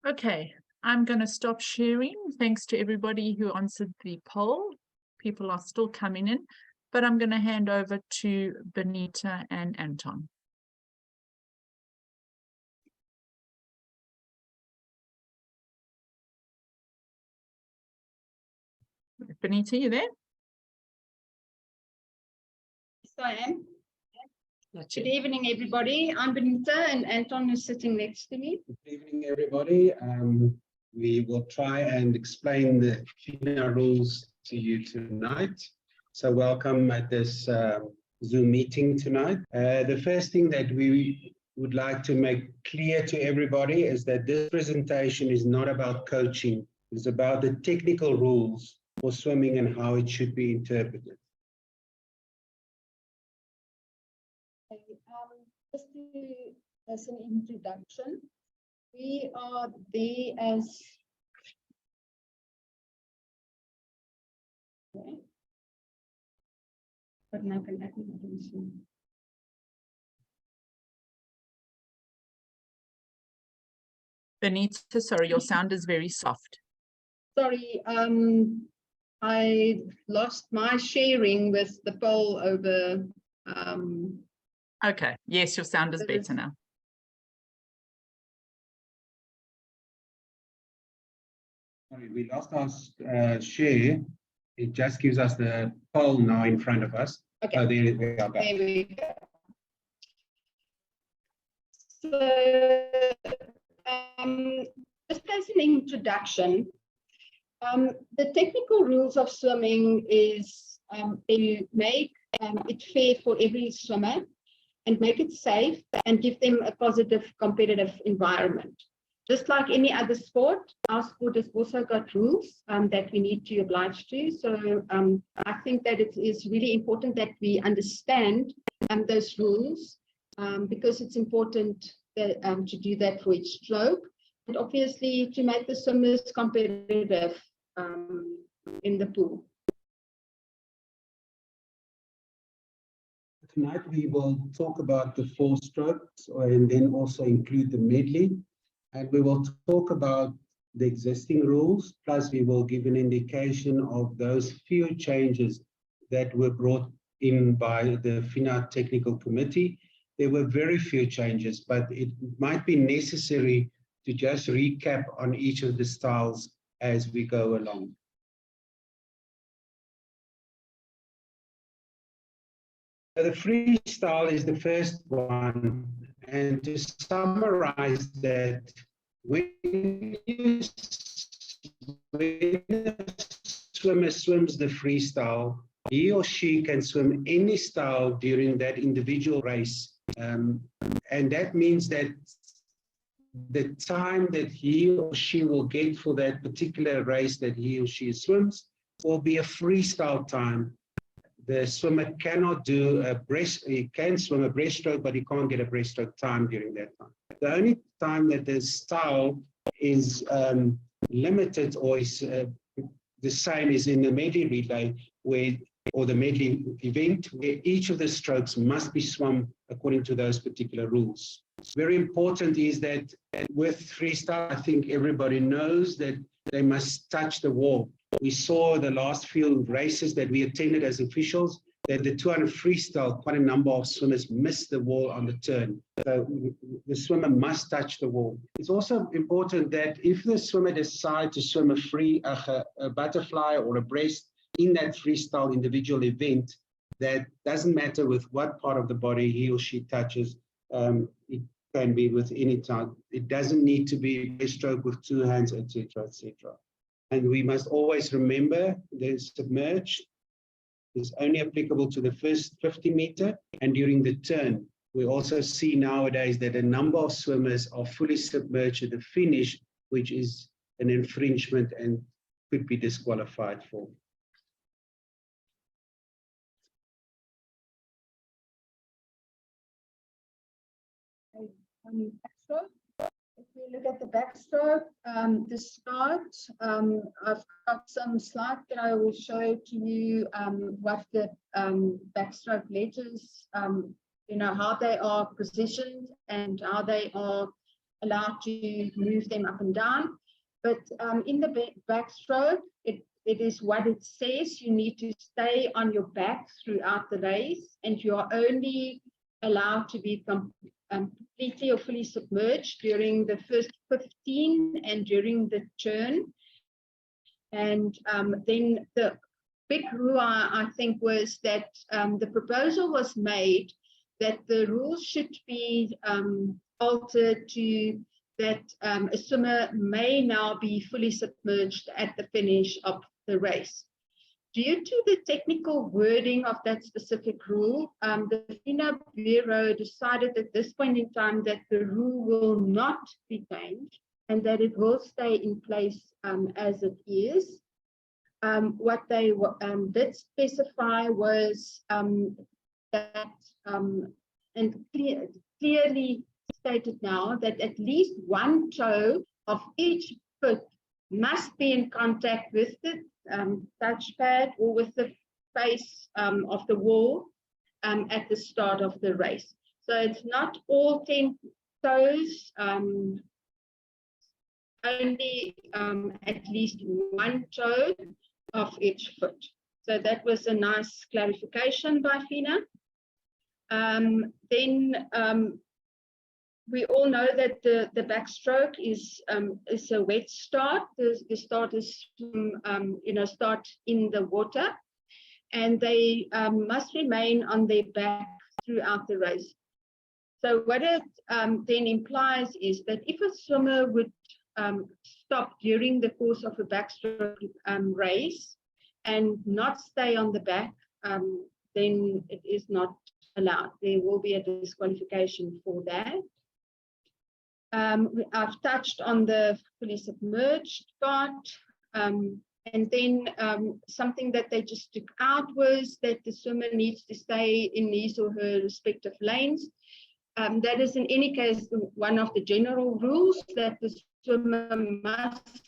Okay, I'm going to stop sharing. Thanks to everybody who answered the poll. People are still coming in, but I'm going to hand over to Benita and Anton. Benita, you there? Yes, I am. Gotcha. Good evening, everybody. I'm Benita, and Anton is sitting next to me. Good evening, everybody. We will try and explain the Fina rules to you tonight. So welcome at this Zoom meeting tonight. The first thing that we would like to make clear to everybody is that this presentation is not about coaching. It's about the technical rules for swimming and how it should be interpreted. Just as an introduction, we are there as but now can I Benita, sorry, your sound is very soft. Sorry, I lost my sharing with the poll over. Okay, yes, your sound is better now. Sorry, we lost our share. It just gives us the poll now in front of us. Okay. Oh, there we are back. There we go. So, just as an introduction, the technical rules of swimming is to make it fair for every swimmer and make it safe and give them a positive competitive environment. Just like any other sport, our sport has also got rules that we need to oblige to. So I think that it is really important that we understand those rules because it's important that, to do that for each stroke and obviously to make the swimmers competitive in the pool. Tonight we will talk about the 4 strokes and then also include the medley. And we will talk about the existing rules, plus we will give an indication of those few changes that were brought in by the Fina Technical Committee. There were very few changes, but it might be necessary to just recap on each of the styles as we go along. So the freestyle is the first one, and to summarize that, when a swimmer swims the freestyle, he or she can swim any style during that individual race, and that means that the time that he or she will get for that particular race that he or she swims will be a freestyle time. The swimmer cannot do he can swim a breaststroke, but he can't get a breaststroke time during that time. The only time that the style is limited or is the same is in the medley relay or the medley event, where each of the strokes must be swum according to those particular rules. Very important is that with freestyle, I think everybody knows that they must touch the wall. We saw the last few races that we attended as officials, that the 200 freestyle, quite a number of swimmers missed the wall on the turn. So the swimmer must touch the wall. It's also important that if the swimmer decides to swim a butterfly or a breast in that freestyle individual event, that doesn't matter with what part of the body he or she touches. It can be with any type. It doesn't need to be a stroke with 2 hands, etc., etc. And we must always remember the submerged is only applicable to the first 50 meter. And during the turn, we also see nowadays that a number of swimmers are fully submerged at the finish, which is an infringement and could be disqualified for. If we look at the backstroke, the start, I've got some slides that I will show to you what the backstroke letters, how they are positioned and how they are allowed to move them up and down. But in the backstroke, it is what it says. You need to stay on your back throughout the race, and you are only allowed to be completely or fully submerged during the first 15 and during the turn. And then the big rule, I think, was that the proposal was made that the rules should be altered to that a swimmer may now be fully submerged at the finish of the race. Due to the technical wording of that specific rule, the Fina Bureau decided at this point in time that the rule will not be changed and that it will stay in place as it is. What they did specify was that, and clearly stated now, that at least one toe of each foot must be in contact with the touchpad or with the face of the wall at the start of the race. So it's not all 10 toes, only at least one toe of each foot. So that was a nice clarification by Fina. Then we all know that the backstroke is a wet start. The start is start in the water, and they must remain on their back throughout the race. So what it then implies is that if a swimmer would stop during the course of a backstroke race and not stay on the back, then it is not allowed. There will be a disqualification for that. I've touched on the fully submerged part, and then something that they just took out was that the swimmer needs to stay in his or her respective lanes. That is in any case one of the general rules, that the swimmer must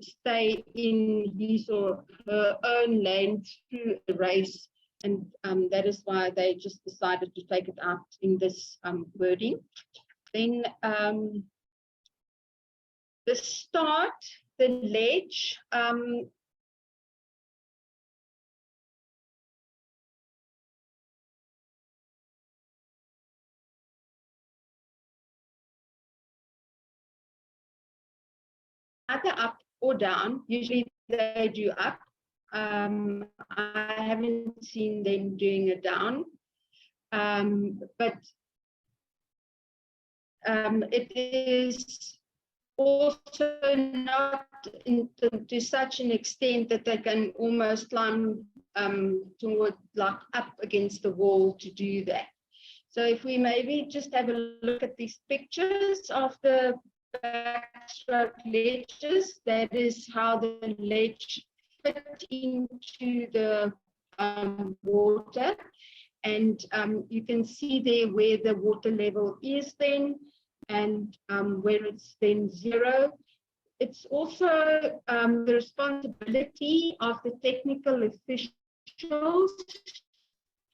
stay in his or her own lane through the race, and that is why they just decided to take it out in this wording. Then the start, the ledge, either up or down. Usually they do up. I haven't seen them doing a down, but it is also not to such an extent that they can almost climb toward, like, up against the wall to do that. So if we maybe just have a look at these pictures of the backstroke ledges, that is how the ledge fit into the water. And you can see there where the water level is then, and where it's then zero. It's also the responsibility of the technical officials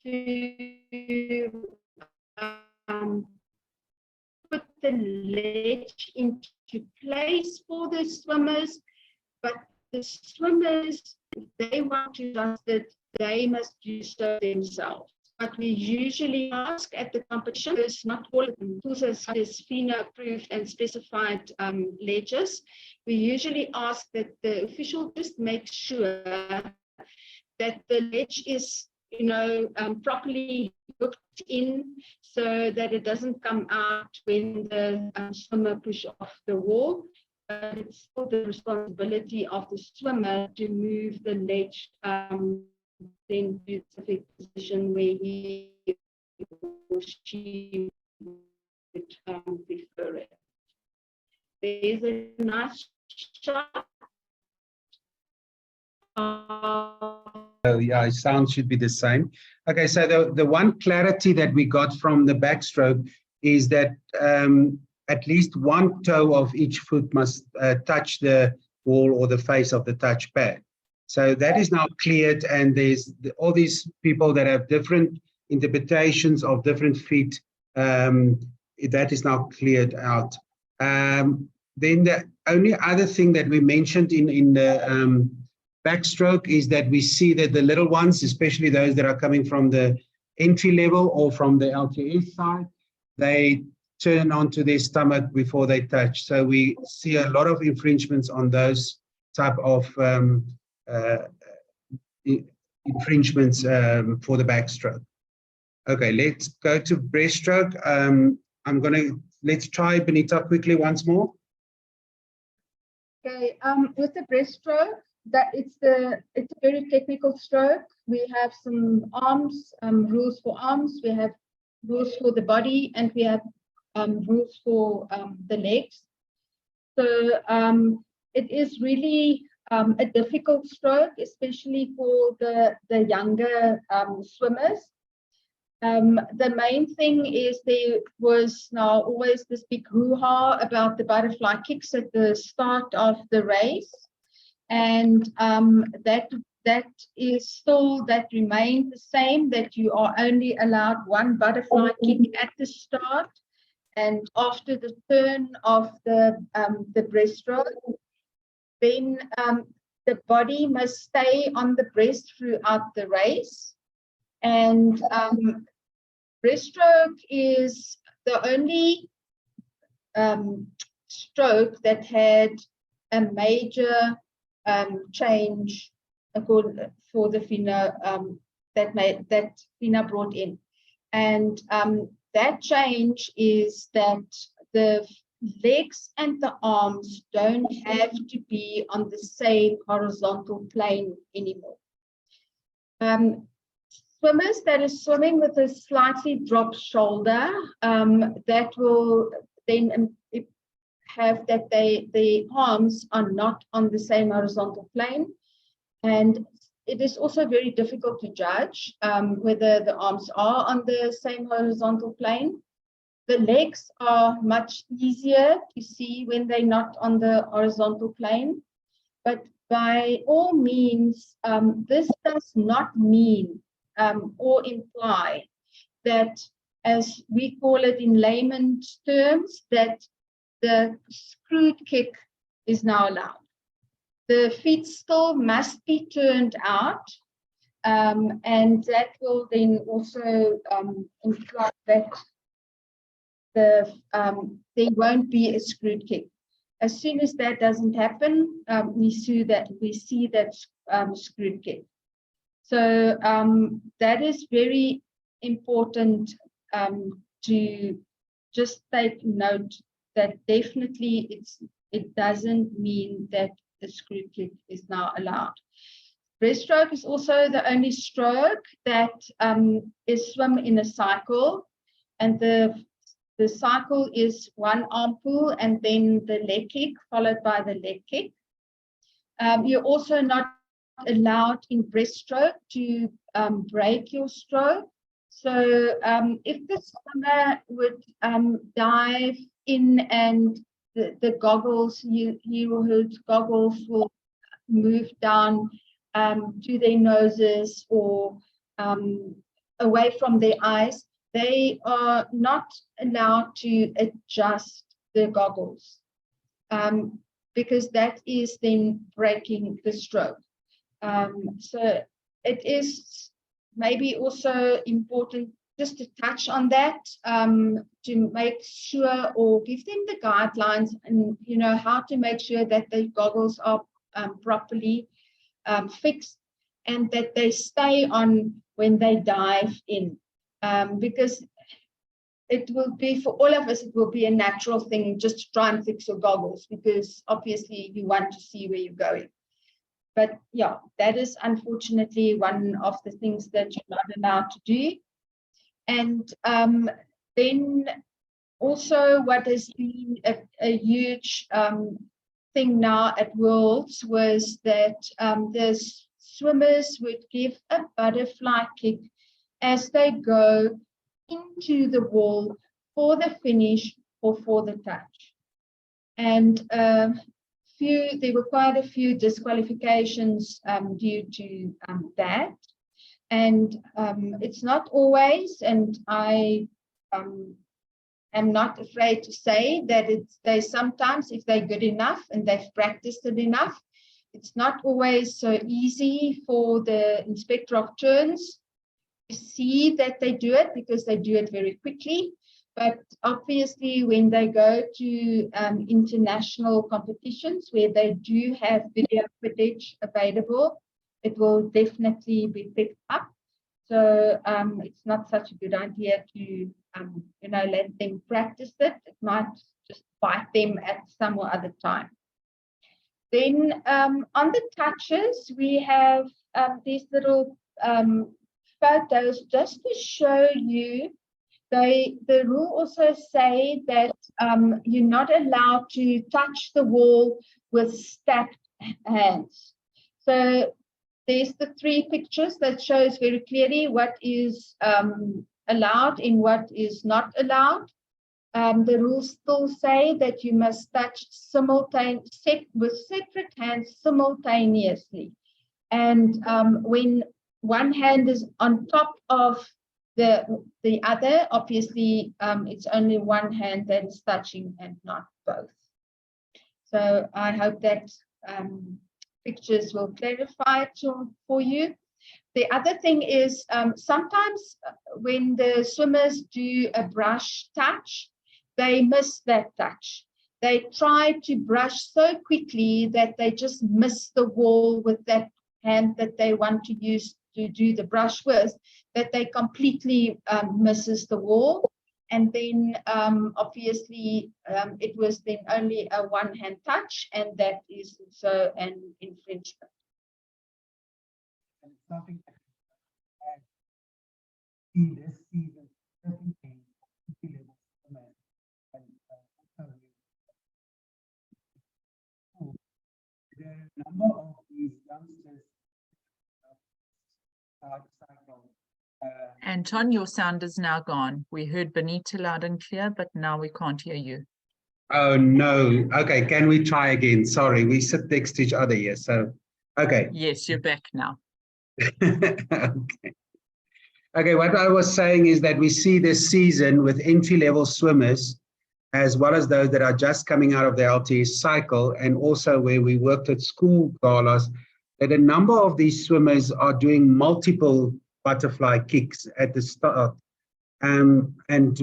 to put the ledge into place for the swimmers, but the swimmers, if they want to adjust it, they must do so themselves. But we usually ask at the competition, because not all of them is Fina approved and specified ledges. We usually ask that the official just make sure that the ledge is, properly hooked in, so that it doesn't come out when the swimmer push off the wall. But it's still the responsibility of the swimmer to move the ledge then to a specific position where he or she would prefer it. There's a nice shot. Oh, yeah, sound should be the same. Okay, so the one clarity that we got from the backstroke is that at least one toe of each foot must touch the wall or the face of the touchpad. So that is now cleared, and there's all these people that have different interpretations of different feet. That is now cleared out. Then the only other thing that we mentioned in the backstroke is that we see that the little ones, especially those that are coming from the entry level or from the LTS side, they turn onto their stomach before they touch. So we see a lot of infringements on those type of infringements for the backstroke. Okay, let's go to breaststroke. Let's try Benita quickly once more. Okay, with the breaststroke, it's a very technical stroke. We have some arms, rules for arms, we have rules for the body, and we have rules for the legs. So it is really a difficult stroke, especially for the younger swimmers. The main thing is there was now always this big hoo-ha about the butterfly kicks at the start of the race. And that remained the same, that you are only allowed one butterfly kick at the start. And after the turn of the breaststroke, then the body must stay on the breast throughout the race. And breaststroke is the only stroke that had a major change for the Fina that Fina brought in. And that change is that the legs and the arms don't have to be on the same horizontal plane anymore. Swimmers that are swimming with a slightly dropped shoulder, that will then have that the arms are not on the same horizontal plane. And it is also very difficult to judge whether the arms are on the same horizontal plane. The legs are much easier to see when they're not on the horizontal plane. But by all means, this does not mean or imply that, as we call it in layman's terms, that the screwed kick is now allowed. The feet still must be turned out, and that will then also imply that there won't be a screwed kick. As soon as that doesn't happen, we see that screwed kick. So that is very important to just take note that definitely it doesn't mean that the screw kick is now allowed. Breaststroke is also the only stroke that is swum in a cycle, and the cycle is one arm pull and then the leg kick followed by the leg kick. You're also not allowed in breaststroke to break your stroke. So if the swimmer would dive in and the goggles, Eurohood goggles will move down to their noses or away from their eyes, they are not allowed to adjust the goggles because that is then breaking the stroke. So it is maybe also important just to touch on that to make sure or give them the guidelines and how to make sure that the goggles are properly fixed and that they stay on when they dive in, because it will be, for all of us, it will be a natural thing just to try and fix your goggles because obviously you want to see where you're going. But yeah, that is unfortunately one of the things that you're not allowed to do. And then also what has been a huge thing now at Worlds was that the swimmers would give a butterfly kick as they go into the wall for the finish or for the touch. And there were quite a few disqualifications due to that. And it's not always, and I am not afraid to say that they sometimes, if they're good enough and they've practiced it enough, it's not always so easy for the inspector of turns to see that they do it, because they do it very quickly. But obviously, when they go to international competitions where they do have video footage available, it will definitely be picked up. So it's not such a good idea to, let them practice it. It might just bite them at some or other time. Then on the touches, we have these little photos just to show you. The rule also say that you're not allowed to touch the wall with stacked hands. So there's the 3 pictures that shows very clearly what is allowed and what is not allowed. The rules still say that you must touch with separate hands simultaneously. And when one hand is on top of the other, obviously it's only one hand that is touching and not both. So I hope that pictures will clarify it for you. The other thing is sometimes when the swimmers do a brush touch, they miss that touch. They try to brush so quickly that they just miss the wall with that hand that they want to use to do the brush with, that they completely misses the wall. And then obviously it was then only a one-hand touch, and that is also an infringement. And something in this season, there are a number of these youngsters cycle. Anton, your sound is now gone. We heard Benita loud and clear, but now we can't hear you. Oh, no. Okay, can we try again? Sorry, we sit next to each other here. So, okay. Yes, you're back now. Okay. Okay, what I was saying is that we see this season with entry-level swimmers, as well as those that are just coming out of the LTS cycle, and also where we worked at school galas, that a number of these swimmers are doing multiple butterfly kicks at the start. And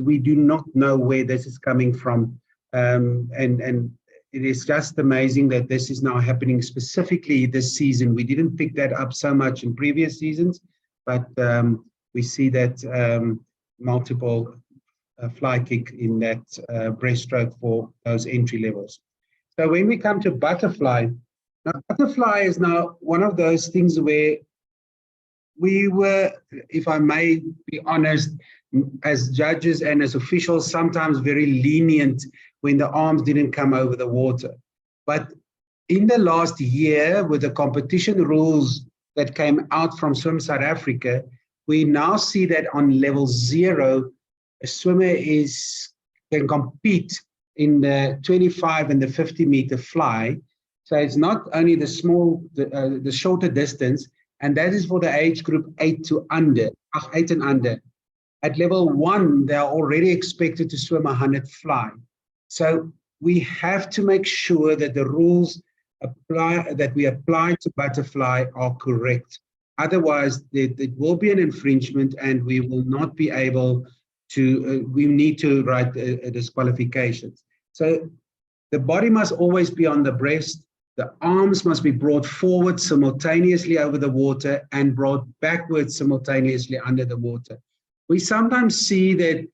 we do not know where this is coming from. And it is just amazing that this is now happening specifically this season. We didn't pick that up so much in previous seasons, but we see that multiple fly kick in that breaststroke for those entry levels. So when we come to butterfly, now butterfly is now one of those things where we were, if I may be honest, as judges and as officials, sometimes very lenient when the arms didn't come over the water. But in the last year, with the competition rules that came out from Swim South Africa, we now see that on level 0, a swimmer can compete in the 25 and the 50-meter fly. So it's not only the shorter distance, and that is for the age group 8 and under. At level 1, they are already expected to swim 100 fly. So we have to make sure that the rules that we apply to butterfly are correct. Otherwise, it will be an infringement, and we will not be able to, we need to write disqualifications. So the body must always be on the breast. The arms must be brought forward simultaneously over the water and brought backwards simultaneously under the water. We sometimes see that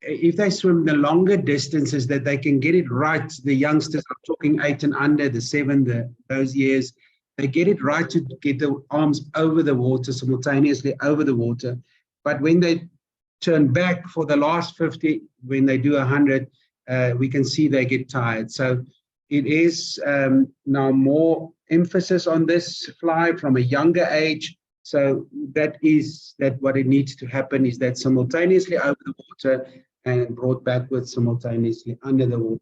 if they swim the longer distances, that they can get it right. The youngsters are talking 8 and under, the 7, those years, they get it right to get the arms over the water, simultaneously over the water. But when they turn back for the last 50, when they do 100, we can see they get tired. So it is now more emphasis on this fly from a younger age. So that what it needs to happen is that simultaneously over the water and brought backwards simultaneously under the water.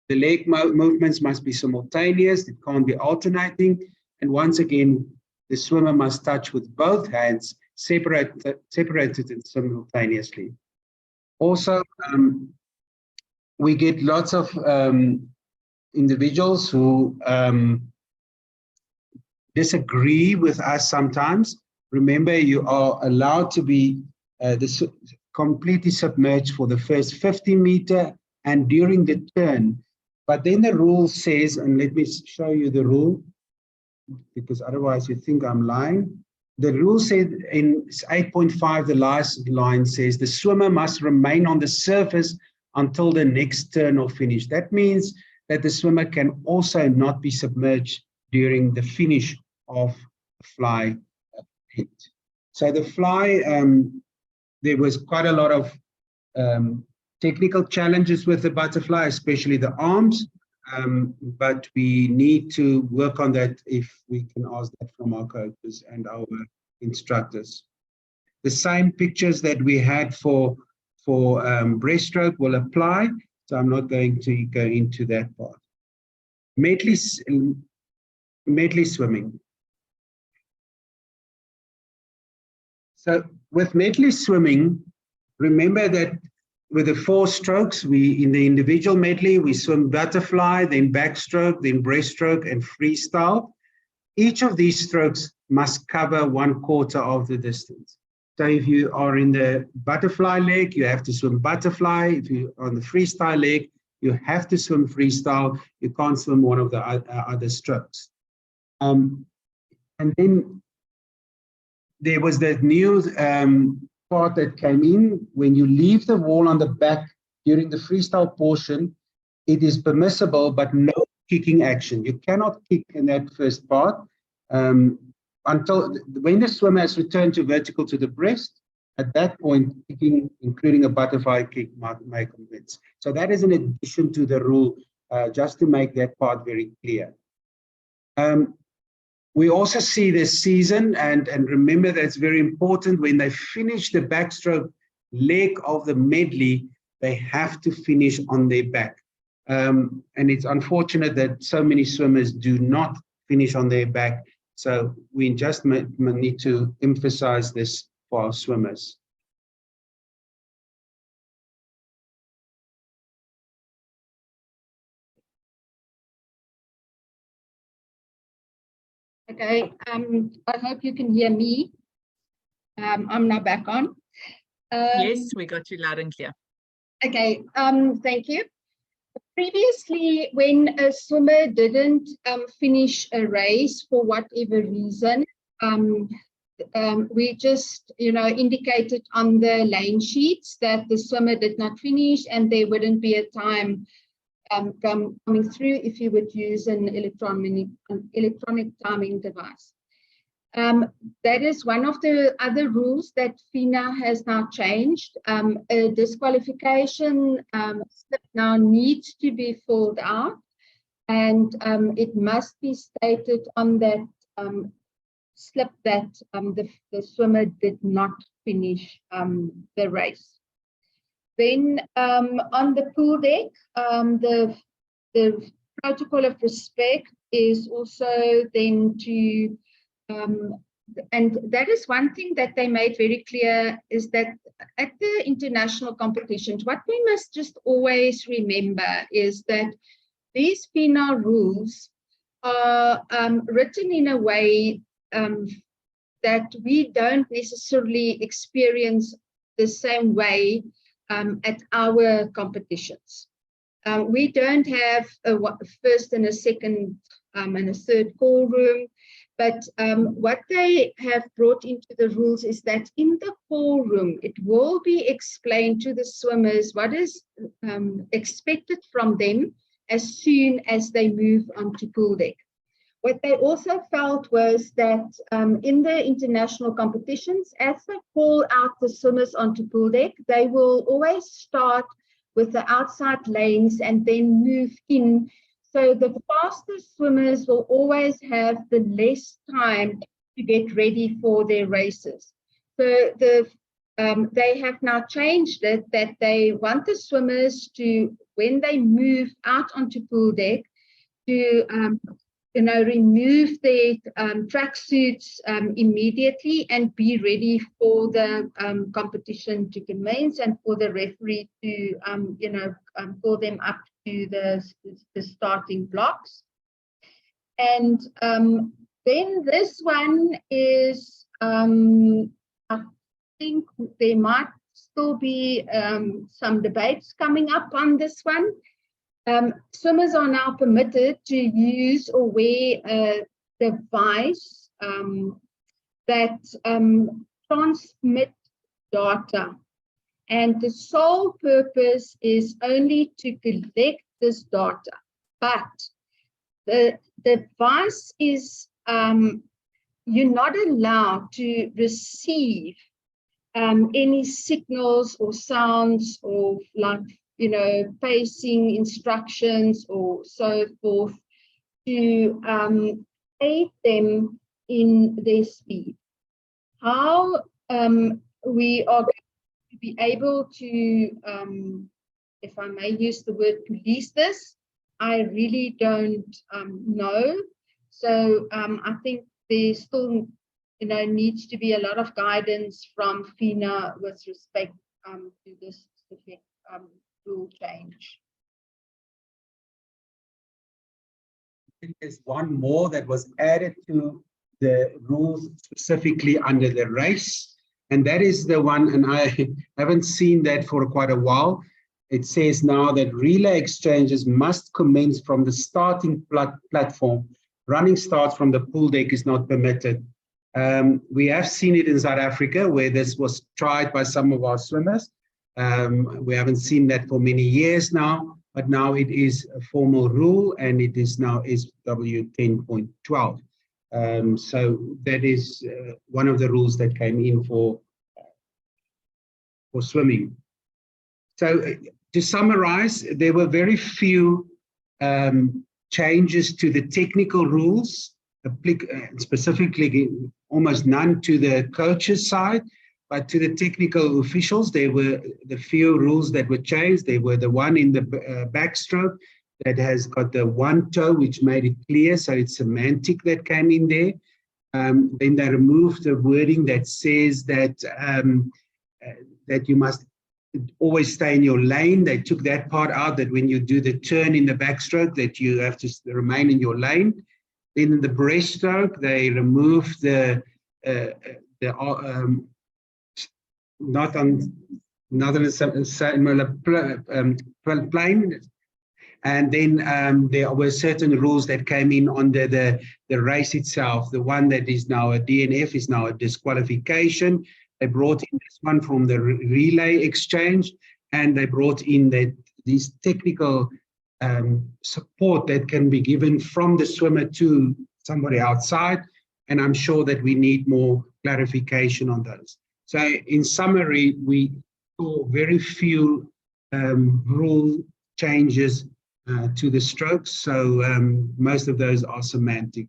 The leg movements must be simultaneous. It can't be alternating. And once again, the swimmer must touch with both hands, separated and simultaneously. Also, we get lots of individuals who disagree with us sometimes. Remember, you are allowed to be completely submerged for the first 50 meter and during the turn. But then the rule says, and let me show you the rule, because otherwise you think I'm lying. The rule said in 8.5, the last line says, the swimmer must remain on the surface until the next turn or finish. That means that the swimmer can also not be submerged during the finish of the fly hit. So the fly, there was quite a lot of technical challenges with the butterfly, especially the arms, but we need to work on that if we can ask that from our coaches and our instructors. The same pictures that we had for breaststroke will apply, so I'm not going to go into that part. Medley swimming. So with medley swimming, remember that with the 4 strokes, in the individual medley, we swim butterfly, then backstroke, then breaststroke, and freestyle. Each of these strokes must cover 1/4 of the distance. So if you are in the butterfly leg, you have to swim butterfly. If you're on the freestyle leg, you have to swim freestyle. You can't swim one of the other strokes. And then there was that new part that came in. When you leave the wall on the back during the freestyle portion, it is permissible, but no kicking action. You cannot kick in that first part until when the swimmer has returned to vertical to the breast. At that point, kicking, including a butterfly kick, may commence. So that is an addition to the rule, just to make that part very clear. We also see this season, and remember that's very important, when they finish the backstroke leg of the medley, they have to finish on their back. And it's unfortunate that so many swimmers do not finish on their back. So we just need to emphasize this for our swimmers. Okay, I hope you can hear me. I'm now back on. Yes, we got you loud and clear. Okay, thank you. Previously, when a swimmer didn't finish a race for whatever reason, we just, indicated on the lane sheets that the swimmer did not finish and there wouldn't be a time coming through if you would use an electronic timing device. That is one of the other rules that Fina has now changed. A disqualification slip now needs to be filled out, and it must be stated on that slip that the swimmer did not finish the race. Then on the pool deck, the protocol of respect is also then to, and that is one thing that they made very clear, is that at the international competitions, what we must just always remember is that these Fina rules are written in a way that we don't necessarily experience the same way at our competitions. We don't have a first and a second and a third call room, but what they have brought into the rules is that in the call room, it will be explained to the swimmers what is expected from them as soon as they move onto pool deck. What they also felt was that in the international competitions, as they call out the swimmers onto pool deck, they will always start with the outside lanes and then move in. So the fastest swimmers will always have the less time to get ready for their races. So they have now changed it, that they want the swimmers to, when they move out onto pool deck, to remove their tracksuits immediately and be ready for the competition to commence, and for the referee to call them up to the starting blocks. And then this one is, I think there might still be some debates coming up on this one. Swimmers are now permitted to use or wear a device that transmit data, and the sole purpose is only to collect this data. But the device is, you're not allowed to receive any signals or sounds or pacing instructions or so forth to aid them in their speed. How we are going to be able to, if I may use the word, police this, I really don't know. So I think there still needs to be a lot of guidance from Fina with respect to this specific rule change. I think there's one more that was added to the rules specifically under the race, and that is the one, and I haven't seen that for quite a while. It says now that relay exchanges must commence from the starting platform. Running starts from the pool deck is not permitted. We have seen it in South Africa where this was tried by some of our swimmers. We haven't seen that for many years now, but now it is a formal rule, and it is now SW 10.12. So that is one of the rules that came in for swimming. So to summarize, there were very few changes to the technical rules, specifically almost none to the coaches' side, but to the technical officials, there were the few rules that were changed. There were the one in the backstroke that has got the one toe, which made it clear, so it's semantic that came in there. Then they removed the wording that says that that you must always stay in your lane. They took that part out, that when you do the turn in the backstroke, that you have to remain in your lane. Then in the breaststroke, they removed the not on another similar plane. And then there were certain rules that came in under the race itself. The one that is now a DNF is now a disqualification. They brought in this one from the relay exchange, and they brought in these technical support that can be given from the swimmer to somebody outside. And I'm sure that we need more clarification on those. So in summary, we saw very few rule changes to the strokes. So most of those are semantic.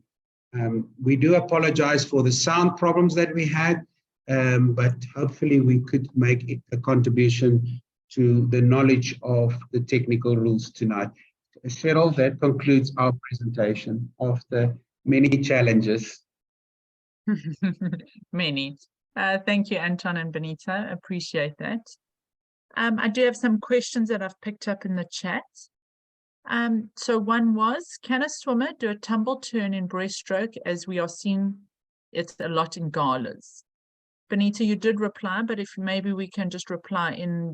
We do apologize for the sound problems that we had, but hopefully we could make a contribution to the knowledge of the technical rules tonight. Cheryl, that concludes our presentation of the many challenges. Many. Thank you, Anton and Benita. Appreciate that. I do have some questions that I've picked up in the chat. So one was, can a swimmer do a tumble turn in breaststroke, as we are seeing it's a lot in galas? Benita, you did reply, but if maybe we can just reply in